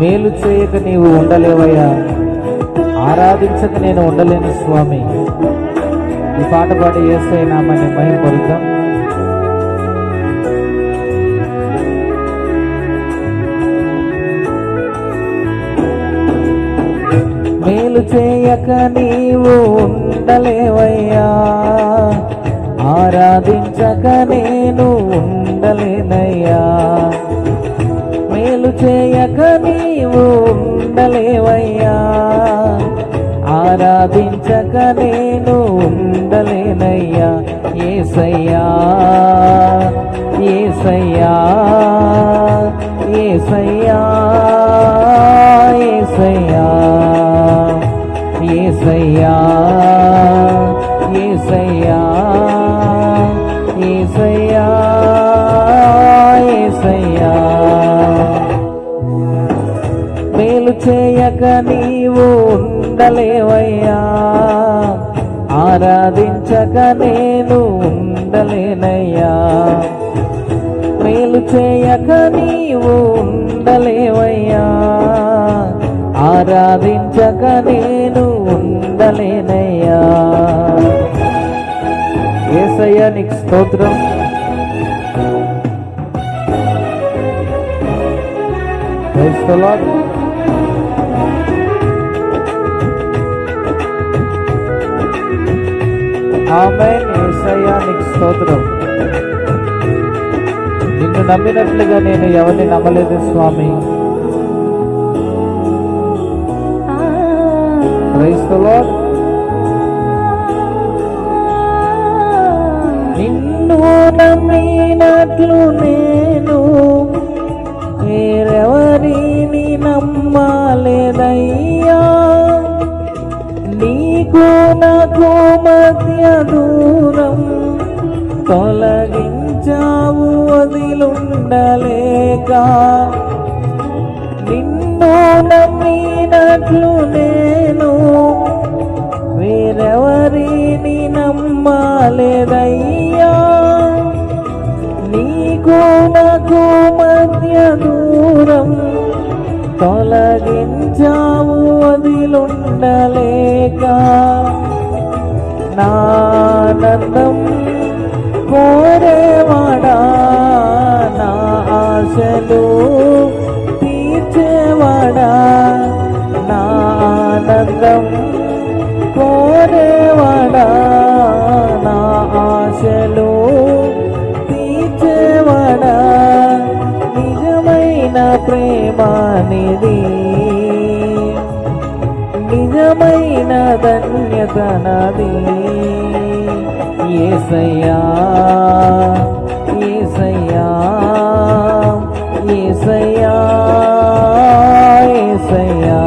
మేలు చేయక నీవు ఉండలేవయ్యా, ఆరాధించక నేను ఉండలేను స్వామి. ఈ పాట పాడి యేసయ్య నామమున మహిమ పలుకుదాం. మేలు చేయక నీవు ఉండలేవయ్యా, ఆరాధించక నేను ఉండలేనయ్యా. మేలు చేయక నీవు ఉండలేవయ్యా, ఆరాధించక నేను ఉండలేనయ్యా. యేసయ్యా యేసయ్యా యేసయ్యా యేసయ్యా యేసయ్యా యేసయ్యా యేసయ్యా యేసయ్యా. మేలు చేయక నీవు ఉండలేవయ్యా, ఆరాధించక నేను ఉండలేనయ్యా. మేలు చేయక నీవు ఉండలేవయ్యా, ఆరాధించక నేను ఉండలేనయ్యా. యేసయ్యా నీకు స్తోత్రం. Praise the lord. ఆమేన్. యేసయ్యా నీకు స్తోత్రం. నిన్ను నమ్మినట్లుగా నేను ఎవరిని నమ్మలేదు స్వామి. Praise the lord. నిన్ను నమ్మినట్లు నేను వేరెవరిని నమ్మలేదయ్యా. నీకు నాకు మధ్య దూరం తొలగించావు వదిలుండలేక. నిన్ను నమ్మినట్లు నేను వేరెవరిని నమ్మలేదయ్యా. నీకు నాకు మధ్య దూరం తొలగించావు వదిలుండలేక. నానందం కోరేవాడా, నా ఆశలు తీర్చేవాడా. నా ఆనందం కోరేవాడా, నా ఆశలు తీర్చేవాడా. నిజమైన ప్రేమానిది, నిజమైన ధన్యత నాది. యేసయ్యా యేసయ్యా యేసయ్యా యేసయ్యా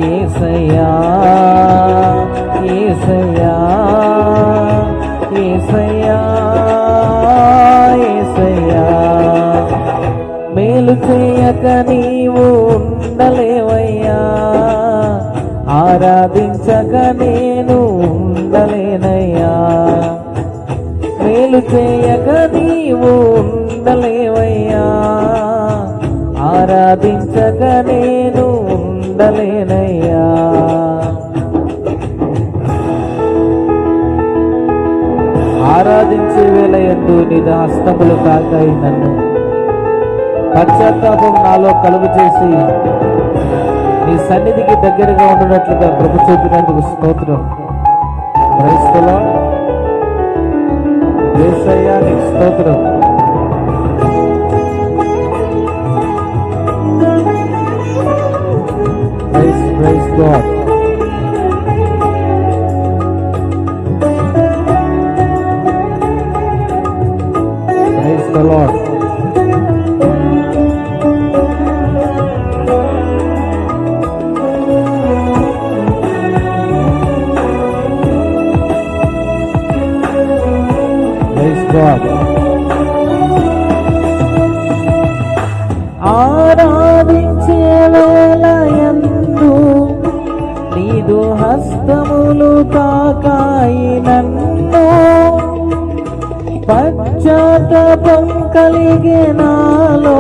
యేసయ్యా యేసయ్యా యేసయ్యా యేసయ్యా. మేలు చేయక నీవు ఉండలేవయ్యా, ఆరాధించక నేను ఉండలేనయ్యా. మేలు చేయక నీవు ఉండలేవయ్యా, ఆరాధించక నేను ఉండలేనయ్యా. ఆరాధించే వేళ యందు నీ హస్తములు తాకాయి నన్ను. పశ్చాత్తాపం నాలో కలుగు చేసి నీ సన్నిధికి దగ్గరగా ఉండనట్లుగా కృప చూపినందుకు స్తోత్రం. Praise the lord. యేసయ్యా నీకు స్తోత్రం. Praise God. Praise the lord. God. ఆరాధించే వేళయందు నీదు హస్తములు తాకాయి నన్ను. పశ్చాత్తాపం కలిగే నాలో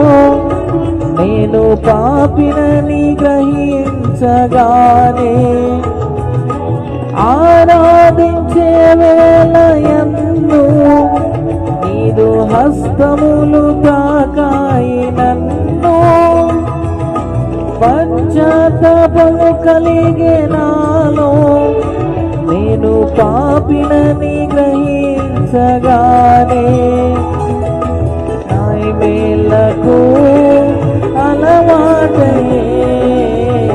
నేను పాపినని గ్రహించగానే ఆరాధించే వేళయందు నీదు హస్తములు తాకాయి నన్ను. పశ్చాత్తాపము కలిగే నాలో నేను పాపినని గ్రహించగానే మేలకు అలవాటయే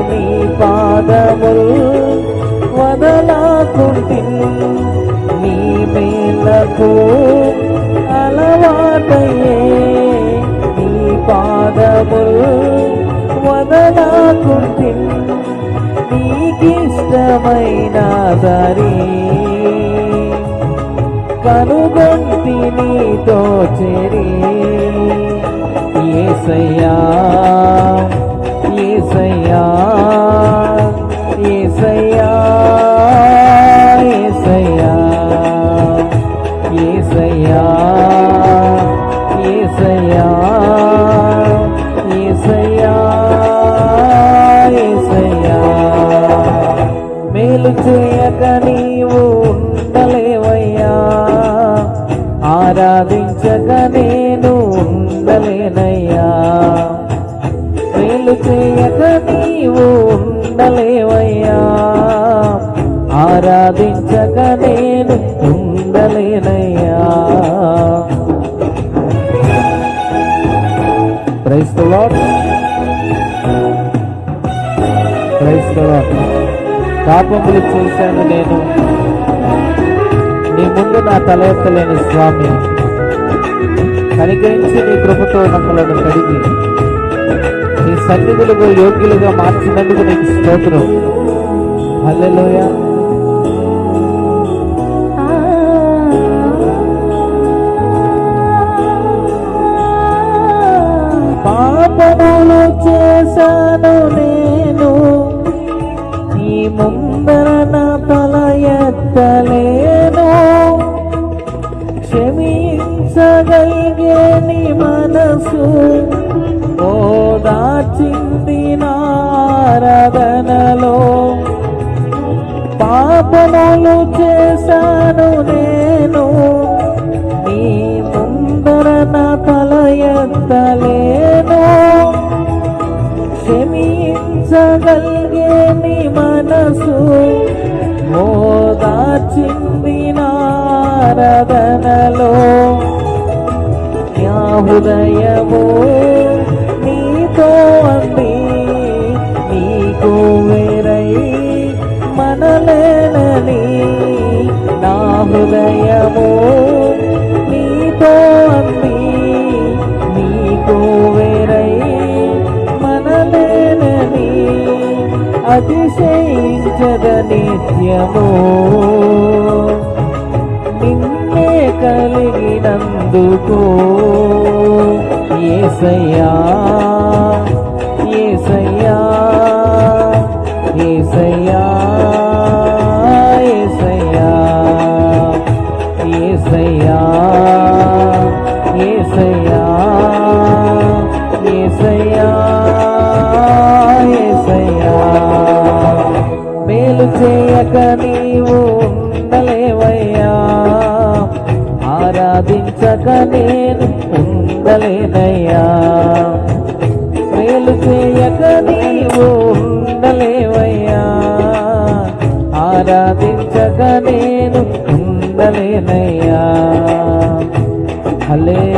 నీ పాదములు వదలాకుంటి. నీ మేలకు అలవాటయే నీ పాదములు వదలాకుంటి. నీకిష్టమైన దారి కనుగొంటి నీతో చేరి. యేసయ్యా యేసయ్యా యేసయ్యా యేసయ్యా యేసయ్యా యేసయ్యా యేసయ్యా యేసయ్యా. మేలు చేయక నీవు ఉండలేవయ్యా, ఆరాధించక నేను ఉండలేనయ్యా. మేలు చేయక నీవు ఉండలేవయ్యా, ఆరాధించక నేను ఉండలేనయ్యా. Praise the lord, praise the lord. పాపములు చేశాను నేను, నీ ముందు నా తల ఎత్తలేని స్వామి. కనికరించి నీ కృపతో నమ్మలను కడిగి నీ సన్నిధులకు యోగ్యులుగా మార్చినందుకు నీకు స్తోత్రం. హల్లెలూయా. పాపములు చేశాను నేను, నీ ముందర నా తల ఎత్తలేను. క్షమించగలిగే నీ మనసు ఓదార్చింది నారాధనలో. పాపములు చేశాను నేను, నీ ముందర నా తల ఎత్తలేను. క్షమించగలిగే నీ మనసు ఓదార్చింది నారాధనలో. నా హృదయము నీతో అంది, నీకు వేరై మనలేనని. నా హృదయము నీతో అంది, నీకు వేరై మనలేనని. అతిశయించద నిత్యము నిన్నే కలిగినందుకు. యేసయ్యా యేసయ్యా యేసయ్యా యేసయ్యా యేసయ్యా యేసయ్యా యేసయ్యా యేసయ్యా. మేలు చేయక నీవు ఉండలేవయ్యా, ఆరాధించక నేను ఉండలేనయ్యా. మేలు చేయక నీవు ఉండలేవయ్యా, ఆరాధించక నేను ఉండలేనయ్యా. హల్లెలూయా.